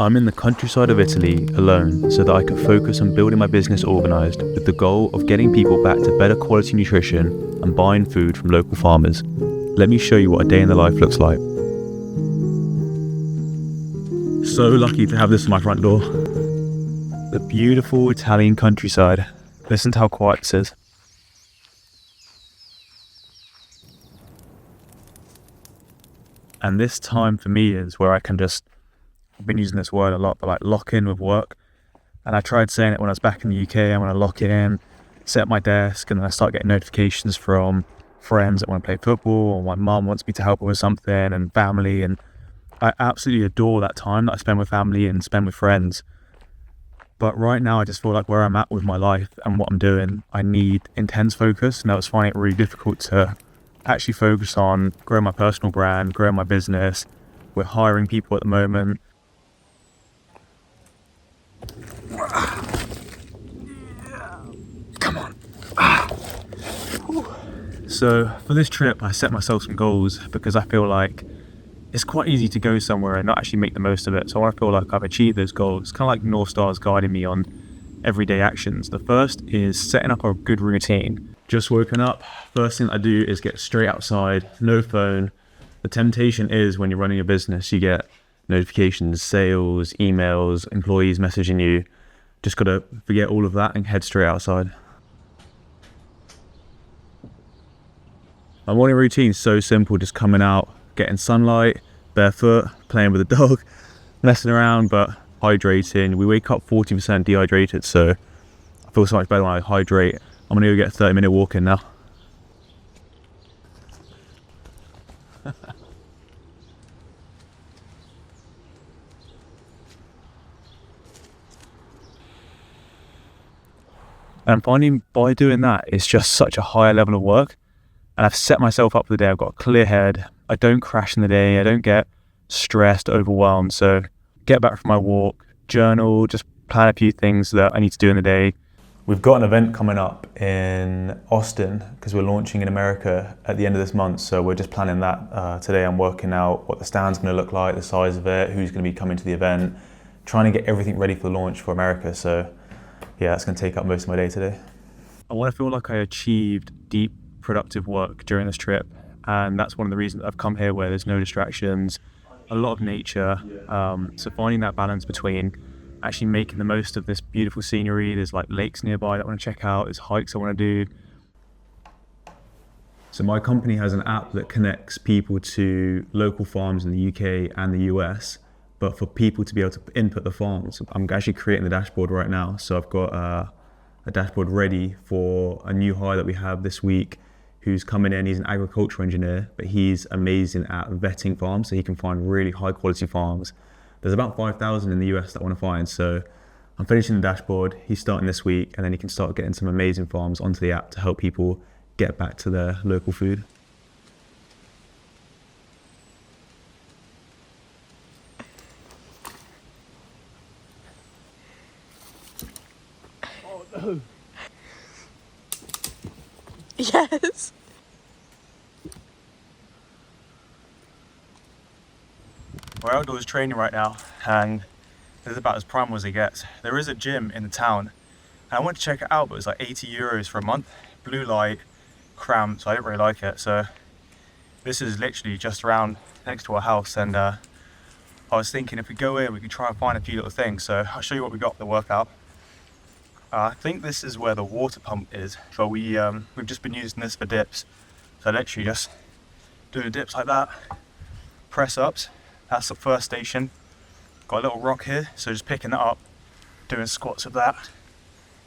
I'm in the countryside of Italy alone so that I can focus on building my business Organised with the goal of getting people back to better quality nutrition and buying food from local farmers. Let me show you what a day in the life looks like. So lucky to have this on my front door. The beautiful Italian countryside. Listen to how quiet this is. And this time for me is where I can just, I've been using this word a lot, but like lock in with work. And I tried saying it when I was back in the UK. I want to lock it in, set up my desk, and then I start getting notifications from friends that want to play football, or my mum wants me to help her with something, and family. And I absolutely adore that time that I spend with family and spend with friends. But right now I just feel like where I'm at with my life and what I'm doing, I need intense focus. And I was finding it really difficult to actually focus on growing my personal brand, growing my business. We're hiring people at the moment. Come on. So for this trip, I set myself some goals because I feel like it's quite easy to go somewhere and not actually make the most of it. So I feel like I've achieved those goals, kind of like North Stars guiding me on everyday actions. The first is setting up a good routine. Just woken up, first thing I do is get straight outside, no phone. The temptation is when you're running a business, you get notifications, sales, emails, employees messaging you. Just gotta forget all of that and head straight outside. My morning routine is so simple, just coming out, getting sunlight, barefoot, playing with the dog, messing around, but hydrating. We wake up 40% dehydrated, so I feel so much better when I hydrate. I'm gonna go get a 30-minute walk in now. And I'm finding by doing that, it's just such a higher level of work. And I've set myself up for the day. I've got a clear head. I don't crash in the day. I don't get stressed, overwhelmed. So get back from my walk, journal, just plan a few things that I need to do in the day. We've got an event coming up in Austin because we're launching in America at the end of this month. So we're just planning that today. I'm working out what the stand's going to look like, the size of it, who's going to be coming to the event, trying to get everything ready for the launch for America. So yeah, that's going to take up most of my day today. I want to feel like I achieved deep, productive work during this trip. And that's one of the reasons I've come here, where there's no distractions, a lot of nature. So finding that balance between actually making the most of this beautiful scenery. There's like lakes nearby that I want to check out. There's hikes I want to do. So my company has an app that connects people to local farms in the UK and the US. But for people to be able to input the farms, I'm actually creating the dashboard right now. So I've got a dashboard ready for a new hire that we have this week, who's coming in. He's an agricultural engineer, but he's amazing at vetting farms, so he can find really high quality farms. There's about 5,000 in the US that I want to find. So I'm finishing the dashboard. He's starting this week, and then he can start getting some amazing farms onto the app to help people get back to their local food. Oh no. Yes. We're outdoors training right now, and this is about as primal as it gets. There is a gym in the town, and I went to check it out, but it was like 80 euros for a month. Blue light, cramped, so I didn't really like it. So this is literally just around next to our house, and I was thinking if we go in, we could try and find a few little things. So I'll show you what we got for the workout. I think this is where the water pump is, but we've just been using this for dips. So literally just doing dips like that, press ups. That's the first station. Got a little rock here, so just picking that up, doing squats with that.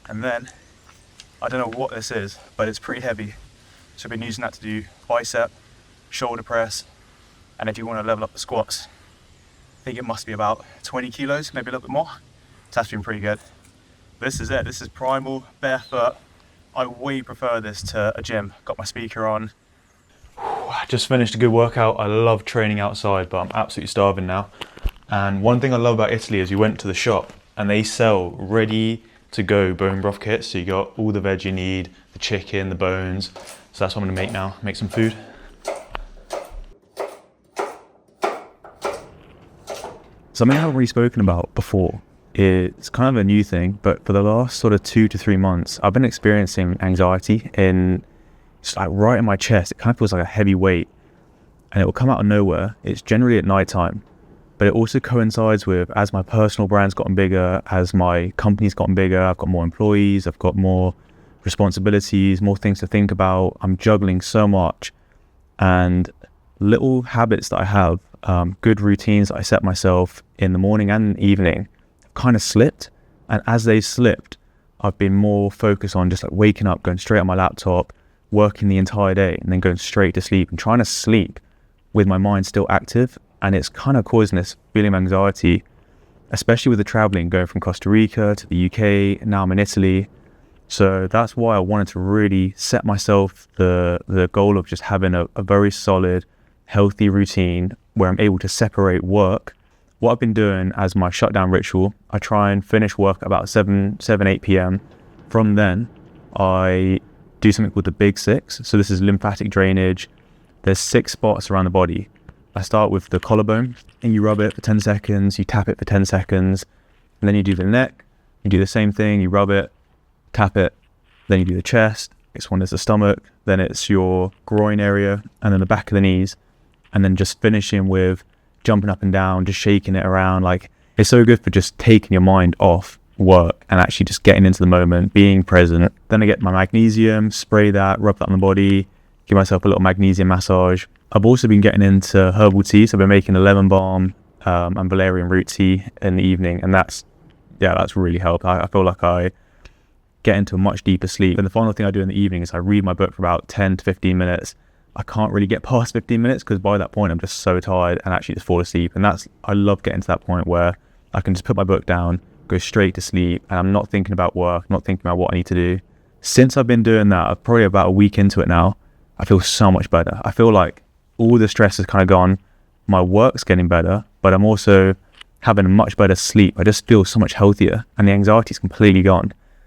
And then, I don't know what this is, but it's pretty heavy. So I've been using that to do bicep, shoulder press, and if you want to level up the squats, I think it must be about 20 kilos, maybe a little bit more. So that's been pretty good. This is it, this is Primal, barefoot. I way prefer this to a gym. Got my speaker on. I just finished a good workout. I love training outside, but I'm absolutely starving now. And one thing I love about Italy is we went to the shop and they sell ready to go bone broth kits. So you got all the veg you need, the chicken, the bones. So that's what I'm gonna make now, make some food. Something I haven't really spoken about before, it's kind of a new thing, but for the last sort of 2 to 3 months, I've been experiencing anxiety it's like right in my chest. It kind of feels like a heavy weight, and it will come out of nowhere. It's generally at night time, but it also coincides with, as my personal brand's gotten bigger, as my company's gotten bigger, I've got more employees, I've got more responsibilities, more things to think about. I'm juggling so much, and little habits that I have, good routines that I set myself in the morning and evening, kind of slipped. And as they slipped, I've been more focused on just like waking up, going straight on my laptop, working the entire day, and then going straight to sleep and trying to sleep with my mind still active. And it's kind of causing this feeling of anxiety, especially with the traveling, going from Costa Rica to the UK, now I'm in Italy. So that's why I wanted to really set myself the goal of just having a very solid, healthy routine where I'm able to separate work. What I've been doing as my shutdown ritual, I try and finish work about 8 p.m. From then, I do something called the Big Six. So this is lymphatic drainage. There's 6 spots around the body. I start with the collarbone, and you rub it for 10 seconds, you tap it for 10 seconds, and then you do the neck, you do the same thing, you rub it, tap it, then you do the chest, next one is the stomach, then it's your groin area, and then the back of the knees, and then just finishing with jumping up and down, just shaking it around. Like, it's so good for just taking your mind off work and actually just getting into the moment, being present. Then I get my magnesium, spray that, rub that on the body, give myself a little magnesium massage. I've also been getting into herbal tea, so I've been making a lemon balm and valerian root tea in the evening, and that's really helped. I feel like I get into a much deeper sleep. And the final thing I do in the evening is I read my book for about 10 to 15 minutes. I can't really get past 15 minutes because by that point I'm just so tired and actually just fall asleep. And I love getting to that point where I can just put my book down, go straight to sleep, and I'm not thinking about work, not thinking about what I need to do. Since I've been doing that, I'm probably about a week into it now, I feel so much better. I feel like all the stress has kind of gone. My work's getting better, but I'm also having a much better sleep. I just feel so much healthier, and the anxiety is completely gone.